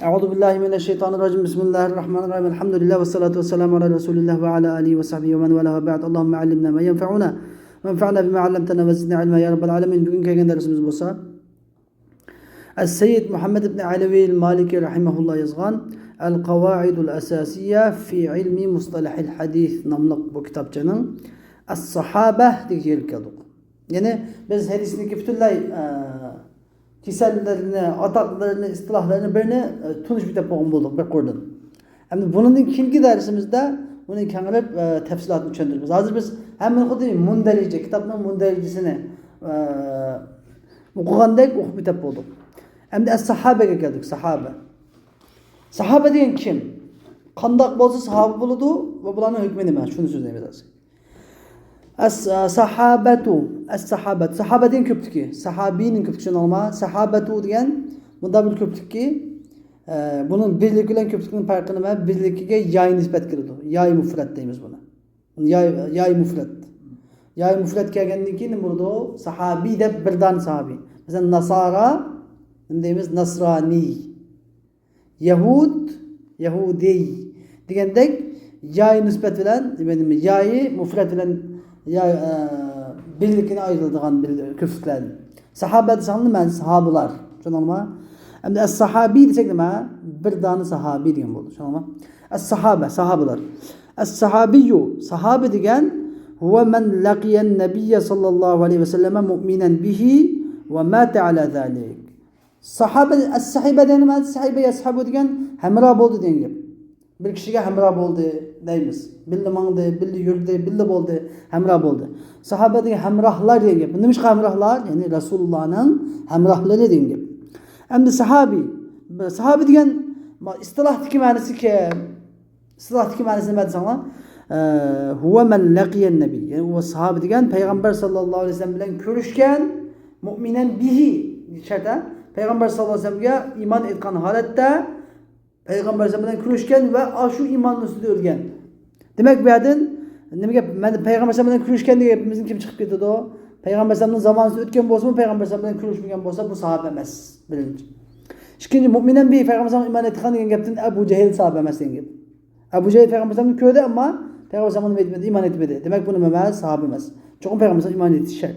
Euzu billahi mineşşeytanirracim. Bismillahirrahmanirrahim. Elhamdülillah ve salatu vesselamu ala Resulillah ve ala alihi ve sahbihi ve men vela ve ba'd. Allahumme allimna ma yenfa'una ve enfa'na bima 'allamtana ve zidna ilma ya rabbel alamin. Bugün kelgan dersimiz bolsa Es-Seyyid Muhammed ibn Alawi el-Maliki rahimahullah yazgan El-Qavaidul Asasiyya fi ilmi mustalahil hadis namlıq bu kitapçanın Es-Sahabah degan keldik. Yani biz hadisniki bütünlay kisellerini, ataklarını, istilahlarını birini tutuş bitip boğum bulduk, bir kurdun. Hem bunun ilki dersimizde bunu kenarıp tefsilatını çöndürürüz. Hazır biz hemen okuduğum mundelice, kitabın mundelicisini okuyandayız, okuyup bitip bulduk. Hem de Es-Sahabe'ye geldik, sahabe. Sahabe diyen kim? Kandak bolsa sahabe buludu ve bulanın hükmü nime? Şunu söyleyeyim biraz. Es-sahabetu, es-sahabet. Sahabe diyen köptü ki, sahabinin köptü şunu olma. Sahabetu diyen, bunda bir köptü ki, bunun birlik ile köptükünün farkını ve birlikine yay nispet kırdı. Yay mufret deyimiz buna. Yay mufret. Yay mufret kelgenliği ki ne burada? Sahabi de birdan sahabi. Mesela Nasara, deyimiz Nasrani. Yahud, Yahudi. Digendek yay nispet bilen, yayı mufret bilen birlikine ayrıldığın köptüklerin. Sahabe sanlı men sahabular. Şunu olma. Hem de es-sahabi diyecek deme bir tane sahabi diyen buldu. Şunu olma. Es-sahabe, sahabeler. Es-sahabiyyu, sahabe diyen huve men laqiyen nebiyye sallallahu aleyhi ve selleme mu'minen bihi ve mâte ala zâlik. Sahabe, es-sahibe diyen es-sahibe es-sahabu diyen hemrab oldu diyen gibi. Bir kişiye hemrab oldu deyimiz. Billi mandı, billi yürüdü, billi oldu, hemrab oldu. Sahabe diyen hemrahlar diyen gibi. Neymiş hemrahlar? Yani Resulullah'ın hemrahları diyen gibi. Hem de sahabi. Sahabi diyen istilahtaki manası ki istilahtaki manasını ben sana huve men laqiyen nebi. Yani o sahabi diyen Peygamber sallallahu aleyhi ve sellem bilen görüşken mu'minen bihi şertte Peygamber sallallahu aleyhi ve sellem'e iman etkan halette Peygamber sallallahu aleyhi ve sellem bilen görüşken ve şu imanın üstünde ölgen. Demek bir adın Peygamber sallallahu aleyhi ve sellem görüşken diye hepimizin kim çıkıp gitti o? Peygamber sallallahu zamanında ötken bolsa mı Peygamber sallallahu aleyhi ve sellem görüşmegen bolsa bu sahabe emas. Birinci. İkinci müminen bir Peygamber sallallahu iman etkan degan gaptin Ebu Cehil sahabe emas degan gap. Ebu Cehil Peygamber sallallahu köyde ama Peygamber sallallahu etmedi, iman etmedi. Demek bunu emas, sahabe emas. Çünkü Peygamber sallallahu iman etmiş şart.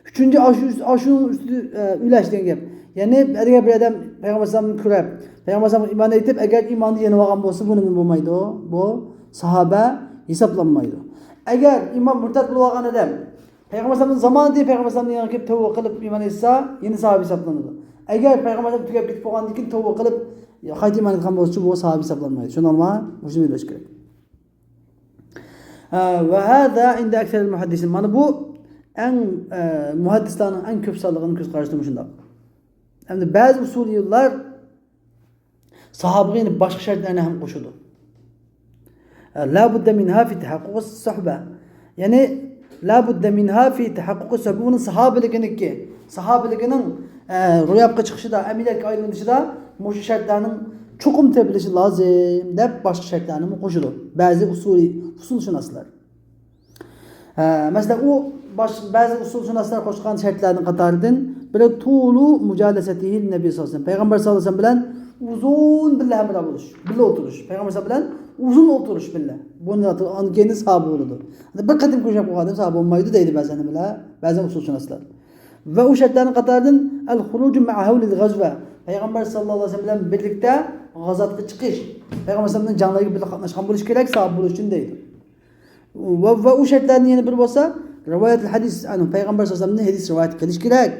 Üçüncü aşunun üstü üleş degan gap. Yani eğer bir adam Peygamber sallallahu körep, Peygamber sallallahu iman etip eğer imanı yeni vagan bolsa bunu mu bulmaydı o? Bu sahabe hesaplanmaydı. Eğer iman murtad bulgan adam Peygamber sallallahu zamanı diye Peygamber sallallahu yanına gelip tevbe kılıp iman etse yeni sahabe hesaplanırdı. Eğer Peygamber sallallahu tükep gitip olgan dikin tevbe kılıp haydi iman etken bolsa bu sahabe hesaplanmaydı. Şunu alma, şunu biliş gerek. Ve hâzâ inde ekseril muhaddisin. Mana bu en muhaddislerin en köp sağlığının köz karşılamış şunda. Hem de bazı usuliyular sahabenin başka şartlarına hem koşuldu. La budde minha fi tahakkukus sahbe. Yani la budde minha fi tahakkukus sahbe. Bunun sahabelikinin rüyapka çıkışı da emilik ayrılışı da bu şartlarının çokum tebilişi lazım de başka şartlarına koşuldu. Bazı usul şunaslar. Mesela o bazı usul şunaslar koşkan şartlarının katarından böyle tuğlu mücadelesetihi Nebi sallallahu aleyhi ve sellem. Peygamber sallallahu aleyhi ve sellem bilen uzun bille hemra buluş. Bille oturuş. Peygamber sallallahu aleyhi ve sellem uzun oturuş bille. Bunu kendi sahabe oldu. Bir kadim koşak bu kadar sahabe olmaydı deydi bazen bile. Bazen usul şunaslar. Ve o şartlarının katarından el-hurucu ma'havlil gazve. Peygamber sallallahu aleyhi ve sellem birlikte gazatlı çıkış. Peygamber sallallahu aleyhi ve sellem canları birlikte katlaşkan buluş gerek sahabe buluş için deydi. Ve o şartlarının yeni bir olsa rivayet-i hadis. Peygamber sallallahu aleyhi ve sellem'den hadis rivayet kılış gerek.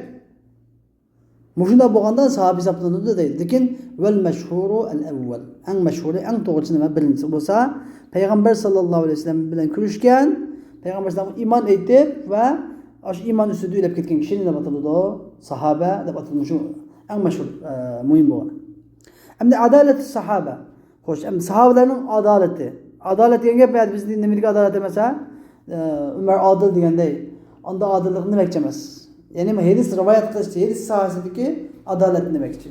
Muşunda boğandan sahabe hesaplanırdı da değil. Lakin vel meşhuru el-evvel. En meşhuru, en doğrusu ne birincisi olsa Peygamber sallallahu aleyhi ve sellem bilen görüşken Peygamber sallallahu aleyhi ve sellem iman etti ve iman üstüdü ile ketken kişinin de batıldı o sahabe de batılmış en meşhur mühim bu. Hem de adalet sahabe. Hoş. Hem sahabelerin adaleti. Adalet diyen hep biz dinlemedik adaleti mesela Ömer adil diyen değil. Onda adillik ne beklemez. Yani hadis rivayet kılıçtı. Hadis sahasındaki adalet ne bekçi.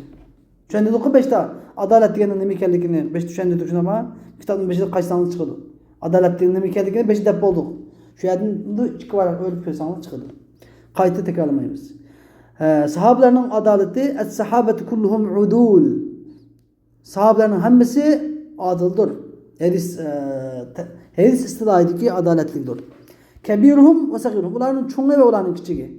Şu anda oku 5'te adalet diyenin ne mikellikini 5 düşende düşün ama kitabın 5'de kaç sanlı çıkıldı. Adalet diyenin ne mikellikini 5 depo olduk. Şu yerdinde 2 var öyle bir sanlı çıkıldı. Kayıtı tekrarlamayız. Sahabelerin adaleti es-sahabeti kulluhum udul. Sahabelerinin hemmesi adıldır. Hadis istilahiddeki adaletlidir. Kebiruhum ve sagiruhum. Ularının çoğu ve ularının küçüğü.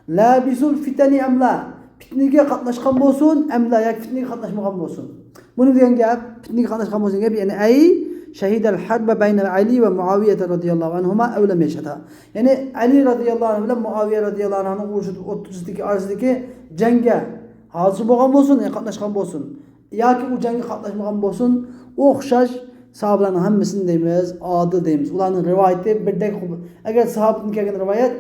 La bisul fiteni emla. Fitnege katlaşkan bolsun, emla yak fitnege katlaşmagan bolsun. Bunu diyen gap, fitnege katlaşkan bolsun gap, yani ay şehidel harbe beyne Ali ve Muaviye radıyallahu anhuma evlem yaşata. Yani Ali radıyallahu anh ile Muaviye radıyallahu anh'ın 30'daki arasındaki cenge hazır bolgan bolsun, yani katlaşkan bolsun. Ya ki bu cenge katlaşmagan bolsun, oxşaş sahabelerin hemmesini deymiz, adı deymiz. Ulanın rivayeti birdek. Eğer sahabenin kelgen rivayet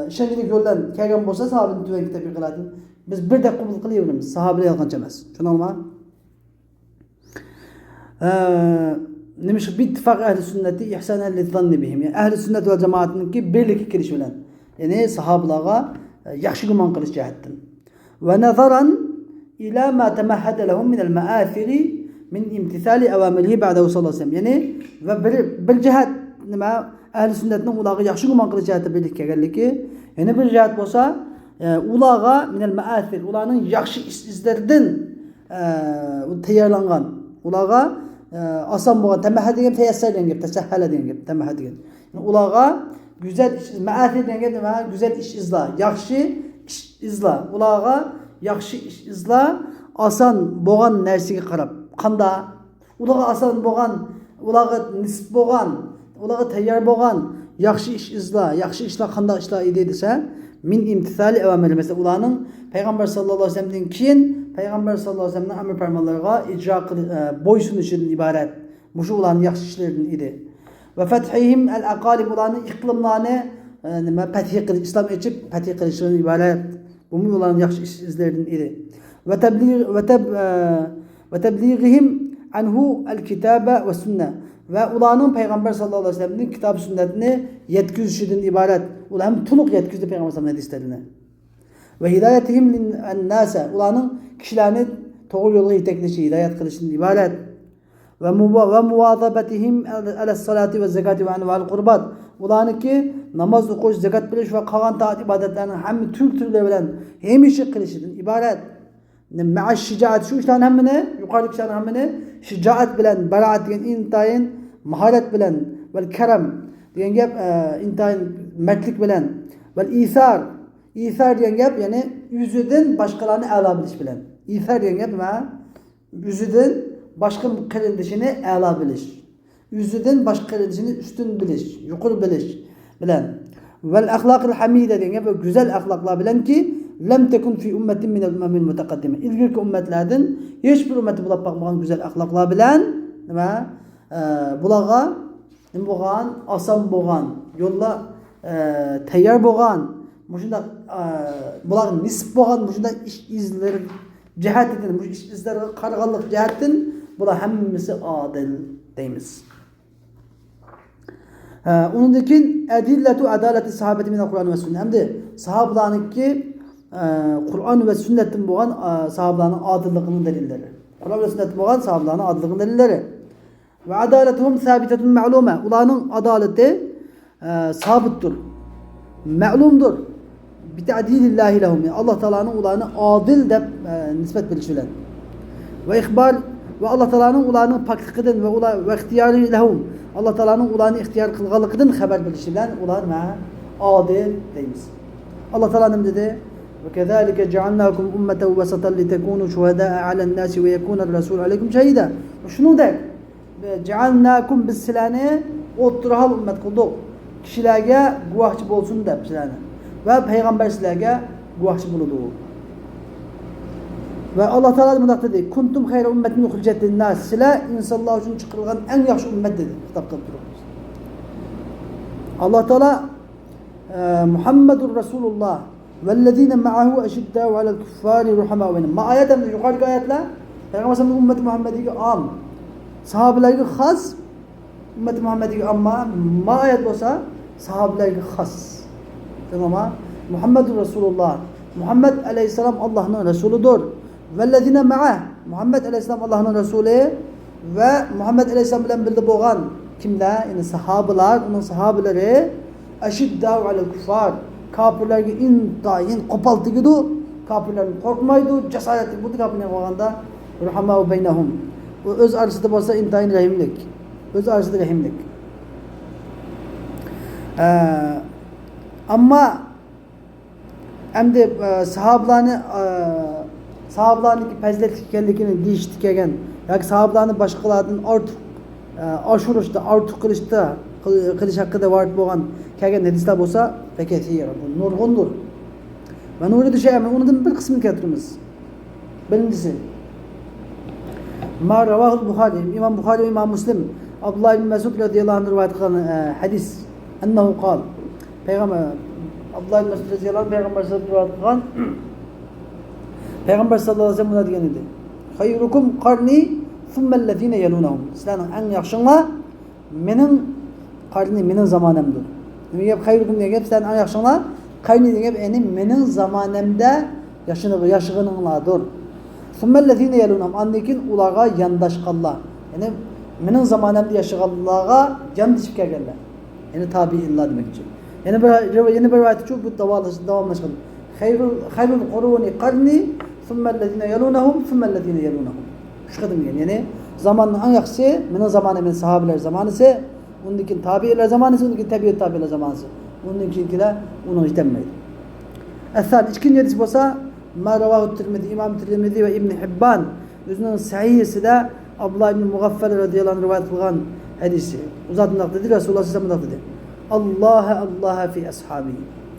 şenlik yoldan kelgen bolsa sahabenin tüven kitabı kıladın. Biz birdek kabul kılıyoruz. Sahabeler yalğanca emas. Şunu olma. Demiş bir ittifak ehli sünneti ihsanen lizzanni bihim. Yani ehli sünnet ve cemaatinin ki birlik kiliş bilen. Yani sahabelara yaxşı güman kılış cihettin. Ve nazaran ila ma temahhada lehum min el ma'athiri min imtithali evamirihi ba'dahu sallallahu aleyhi ve sellem. Yani ve bir cihet nima ehli sünnetin ulağı yaxşı güman kılış ciheti birlik kelgenlik ki yani bir cihet bolsa ulağa min el ma'athir ulağının yaxşı izlerden tayarlangan ulağa asan boğan temahhad degan teyessir degan tesahhala degan temahhad degan. Ulağa güzel iş ma'athir degan güzel iş izla, yaxşı iş izla. Ulağa yaxşı iş izla, asan boğan nersege qarab. Qanda ulağa asan boğan, ulağa nisb boğan, ulağa tayyar boğan, yaxşı iş izla, yaxşı işler qanda işler ide dese min imtithali evamiri. Mesela ulanın Peygamber sallallahu aleyhi ve sellem'den keyin Peygamber sallallahu aleyhi ve sellem'den emir fermanlarına icra boysunuşundan ibaret. Bu şu ulanın yaxşı işlerden idi. Ve fethihim el aqalib ulanın iqlimlarını fethih kılıç, İslam içip fethih kılıçlarından ibaret. Bu mu ulanın yaxşı işlerden idi. Ve tebliğihim anhu el kitabe ve sünne. Ve ulanın Peygamber sallallahu aleyhi ve sellem'in kitab sünnetini yetkizişinden ibaret. Ulan hem tuluk yetkizdi Peygamber sallallahu aleyhi ve sellem'in ve hidayetihim linnâse ulanın kişilerini doğru yola itekleşi, hidayet kılışından ibaret. Ve muvazabetihim ala salati ve zekati ve anval kurbat. Ulanın ki namaz okuş, zekat biliş ve kalan taat ibadetlerinin hem türleri bilen hem işi kılışından ibaret. Ma'aş şicaat şu işlerin hemmine, yukarıdaki işlerin hemmine şicaat bilen, beraat diyen intayin, maharet bilen, vel kerem diyen gep intayin mertlik bilen, vel isar diyen gep yani yüzüden başkalarını âlâ biliş bilen. İthar diyen gep yüzüden başka kılındışını âlâ biliş. Yüzüden başka kılındışını üstün biliş, yukarı biliş bilen. Vel ahlakil hamide diyen gep güzel ahlaklar bilen ki lem tekun fi ummetin minel ümmemil mutakaddime. İlgirki ümmetlerden hiçbir ümmeti bulap bakmayan güzel ahlaklar bilen bulağa boğan, asan boğan, yolla tayyar boğan, muşunda bulağın nisp boğan, muşunda iş izleri cihettin, bu iş izleri kargallık cihettin, bula hemmisi adil deyimiz. Onundakin edilletu adaleti sahabeti minel Kur'an ve sünnet. Hem de sahabelarının ki Kur'an ve sünnetin boğan sahabelarının adilliğinin delilleri. Kur'an ve sünnetin boğan sahabelarının adilliğinin delilleri. Ve adaletuhum sabitetun ma'lume. Ulanın adaleti sabittir. Ma'lumdur. Bi ta'dilillahi lehum. Allah Teala'nın ulanı adil de nispet bilişilen. Ve ihbar ve Allah Teala'nın ulanı paklıkıdın ve ihtiyarı lehum. Allah Teala'nın ulanı ihtiyar kılgalıkıdın haber bilişilen ulan adil deyimiz. Allah Teala ne dedi? Ve kezalike cealnakum ummeten vesatan litekunu şuhada'a alen nasi ve yekuna rasul aleykum şehida. Şunu der. Cealnakum biz silane oturahal ümmet kıldık. Kişilerge guvahçı bolsun der silane. Ve peygamber sizlerge guvahçı buludu. Ve Allah Teala bunu dedi. Kuntum hayra ümmetin ukhricetin nas. Sile insanlar için çıkarılan en yaxşı ümmet dedi. Kitapta duruyor. Allah Teala Muhammedur Resulullah vellezine ma'ahu eşiddâhu alel kuffâri ruhamâ benim. Ma ayetem de yukarıdaki ayetler Peygamber sallallahu ümmeti Muhammed'i am. Sahabelerge khas ümmeti Muhammed'i amma ma ayet olsa sahabelerge khas. Tamam. Muhammedur Resulullah. Muhammed aleyhisselam Allah'ın Resuludur. Vellezine ma'ah. Muhammed aleyhisselam Allah'ın Resulü ve Muhammed aleyhisselam bilen birlikte boğan kimler? Yani sahabeler, onun sahabeleri eşiddâhu alel kuffâr. Kafirlerge intayin kopaltı gidu. Kafirlerin korkmaydı, cesaretli buldu kafirlerin boğanda. Ruhamâhu beynehum. O öz arasında bolsa intayın rahimlik. Öz arasında rahimlik. Amma endi sahabalarning fazilatli ekanligini deyishdi kelgan yoki sahabalarni boshqalardan ortiq oshirishda ortiq qilish haqida varid bo'lgan kelgan hadislar bo'lsa nurg'undir. Mana o'ylaydi undan bir qismini keltiramiz. Birinchisi Ma ravahul Buxoriy, İmam Buxoriy ve İmam Müslim Abdullah ibn Mesud radıyallahu anh rivayet kılan hadis ennehu kal Peygamber Abdullah ibn Mesud radıyallahu anh Peygamber sallallahu aleyhi ve sellem Peygamber sallallahu aleyhi ve sellem buna diyen idi. Hayrukum qarni thummellezine yelunahum. Sizlerin en yaxşınlar menin qarni menin zamanımdır. Demek ki hayrukum diye gep sizlerin en yaxşınlar qarni diye gep menin zamanımda yaşığınlardır. Thummellezine yelunahum. Andikin ulağa yandaşqanlar. Yani menin zamanımda yaşığanlarga yandaşıp kelgenler. Yani tabi'inlar demek için. Yeni bir rivayet çok bu davamlaşkan. Hayrul quruni qarni thummellezine yelunahum thummellezine yelunahum. Şu kadar yani zamanın en yaxşısı menin zamanı men sahabeler zamanısı, onunkin tabi'ler zamanısı, onunkin tabi'ut tabi'ler zamanısı. Onunkinkiler onu istenmeydi. Esad ikinci hadis olsa Ma ravahu Tirmizi, İmam Tirmizi ve İbn Hibban özünün sahihisi de Abdullah ibn Mughaffal radıyallahu anh rivayet kılgan hadisi. Uzatmak dedi Resulullah sallallahu aleyhi ve sellem dedi. Allah'a fi ashabi.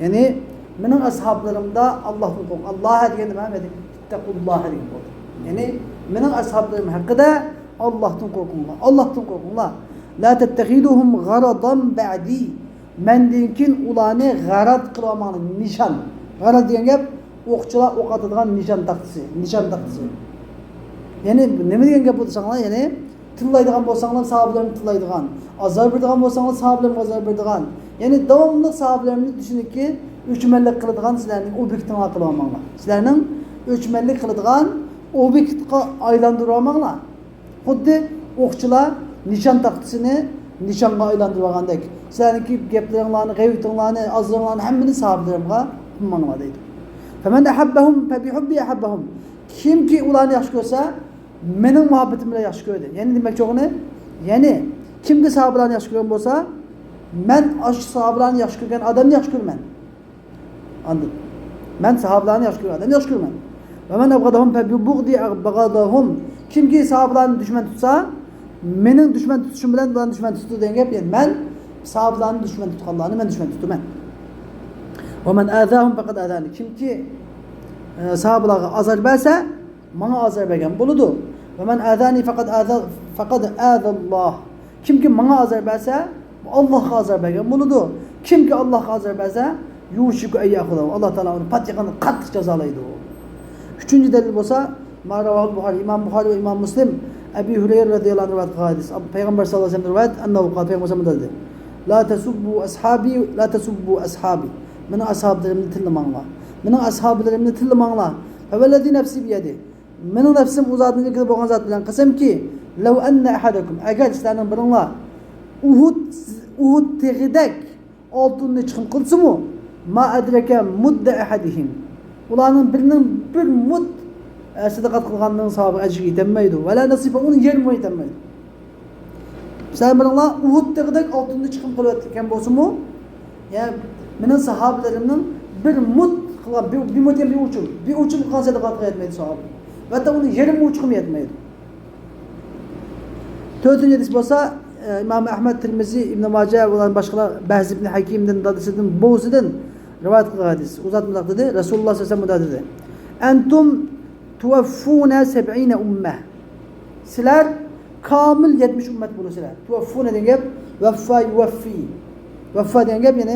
Yani benim ashablarımda Allah'ın korku. Allah'a diyelim Mehmet. İttekullah'a diyelim. Yani benim ashablarım hakkında Allah'tan korkunlar. Allah'tan korkunlar. La tettehiduhum garadan ba'di. Mendinkin ulanı garat kılamanı nişan. Garat diyen gep okçular ok atıdığan nişan taxtısı. Nişan taxtısı. Yani ne diyen gep olsanlar yani tıllaydıgan bolsanlar sahabelerni tıllaydıgan. Azar berdigan bolsanlar sahabelerni azar berdigan. Yani devamlı sahabelerni düşünüp ki üçmellik kılıdığan sizlerinin obyektin akılamanlar. Sizlerinin üçmellik kılıdığan obyektka aylandırmamanlar. Xuddi okçular nişan taxtısını nişanga aylandırmagandek. Sizlerinki geplerinlerini, gaybitinlerini, azlarını hemmini sahabelerine kummanıma deydi. Femen ahabbahum febihubbi ahabbahum. Kim ki ularını yaxşı görse menin muhabbetimle yaxşı gördü. Yani demek çok ne? Yani kim ki sahabelerni yaxşı görən bolsa men aşı sahabelerni yaxşı görən adamni yaxşı görmən. Anladın? Men sahabelerni yaxşı görən adamni yaxşı görmən. Ve men abgadahum febibugdi abgadahum. Kim ki sahabelerni düşman tutsa menin düşman tutuşum bilen ularni düşman tuttu deyen gep. Yani men sahabelerni düşman tutkanlarını men düşman tuttum men. Ve men azahum fekad azani. Kim ki sahabelerine azar verse bana azar vergen buludu. Ve men azani fekad azallah. Kim ki bana azar verse Allah'a azar vergen buludu. Kim ki Allah'a azar verse yuşiku eyyahudahu. Allah Teala onu patyakanı kat cezalaydı o. Üçüncü delil olsa Ma ravahul Buxari, İmam Buxari ve İmam Müslim Ebu Hureyre radıyallahu anh rivayet hadis. Peygamber sallallahu aleyhi ve sellem rivayet ennehu kâl Peygamber sallallahu aleyhi ve sellem dedi. La tesubbu ashabi. Benim ashablarımı tillemanlar. Benim ashablarımı tillemanlar. Fevellezî nefsi biyedi. Benim nefsim uzadığını kılıp olan zat bilen kısım ki lev enne ahadakum. Eğer sizlerden birinler Uhud teğidek altını çıkın kılsı mı? Ma edreke mudde ahadihim. Ulanın birinin bir mud sadakat kılganlığın sahabı ecri itenmeydi. Ve la nasife onun yerine itenmeydi. Sizlerden birinler Uhud teğidek altını çıkın kılıp bolsun mu? Yani benim sahabelerimden bir mud kılan, bir mud yani bir uçum kılan sadakat etmeydi sahabı. Ve hatta onun yarım uçum yetmeydi. Dördüncü hadis olsa İmam Ahmed Tirmizi, İbn Mace olan başkalar Behz ibn Hakim'den, dadısıdan, Boğuz'dan rivayet kılan hadis. Uzatmadak dedi. Resulullah sallallahu aleyhi ve sellem dedi. Entum tuvaffune seb'ine ummeh. Sizler kamil 70 ümmet bulursunlar. Tuvaffune den gep veffa yuvaffi. Veffa den gep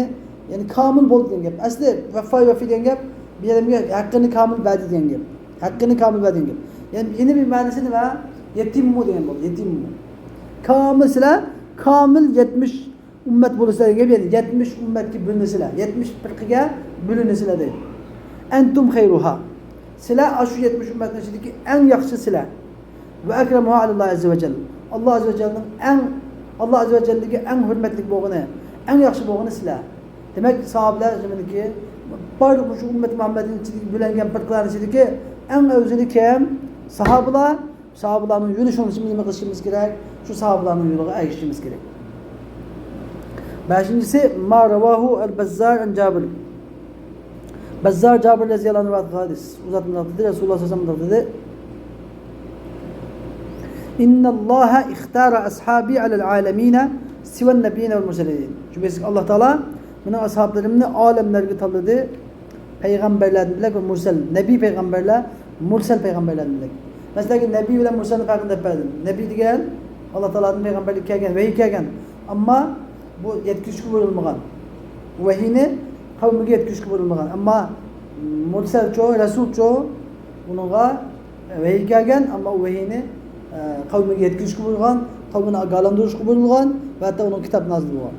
yani kamil bol den gep. Asli veffa yuvaffi den gep bir yerim hakkını kamil verdi den gep. Hakkını kamil verdi den gep. Yani yeni bir manası ne var? Yetim mu den bol. Yetim mu. Kamil sizler kamil 70 ümmet bulursunlar den gep yani 70 ümmet ki bölünürsüler. 70 fırkıya bölünürsüler değil. Entum hayruha. Sizler aşı 70 ümmetin içindeki en yakışı sizler. Ve ekremuha Allah azze ve celle. Allah azze ve celle'nin Allah azze ve celle'deki en hürmetlik boğunu, en yakışı boğunu sizler. Demek sahabeler zamanındaki bu ümmet Muhammed'in içindeki bülengen pırkların içindeki en özeli kim? Sahabeler Sahabalarning yo'li shuning uchun nima qilishimiz kerak? Shu sahabalarning yo'liga ergashishimiz kerak. 5-si ma ravahu al-Bazzar an Jabir. Bazzar Jabir radhiyallohu anhu hadis. Uzatmadan dedi Rasululloh sallallohu alayhi vasallam dedi. İnna Allaha ikhtara ashabi alal alamina sivan nabiyina vel mursalin. Çünkü Allah Teala benim ashablarımni alemlerge tanıdı. Peygamberlerden bilek ve mursal. Nebi peygamberler, mursal peygamberlerden bilek. Mesela ki nebi bilen mursalni farkında etmedim. Nebi degan Allah Teala'nın peygamberlik kelgan, vahiy kelgan. Ama bu yetkizishga bo'lmagan. Vahiyni qavmiga yetkizishga bo'lmagan. Amma mursal cho, rasul cho bunga vahiy kelgan, amma u vahiyni qavmiga yetkizishga bo'lgan, qavmini ogohlantirishga bo'lgan va hatto uning kitob nozil bo'lgan.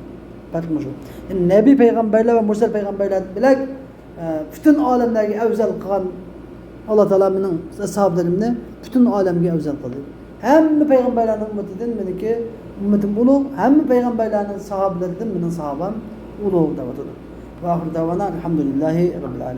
Farqi shu. Yani nebi peygamberler ve mursal peygamberler bilek bütün alemlerge evzel kılan Allah Teala benim ashablarımni bütün alemge evzel kıldı. Hem peygamberlerin ümmetinden meniki ümmetim ulu, hem peygamberlerin sahabelerden benim sahabam ulu davatıdır. Ve ahir davana elhamdülillahi rabbil alemin.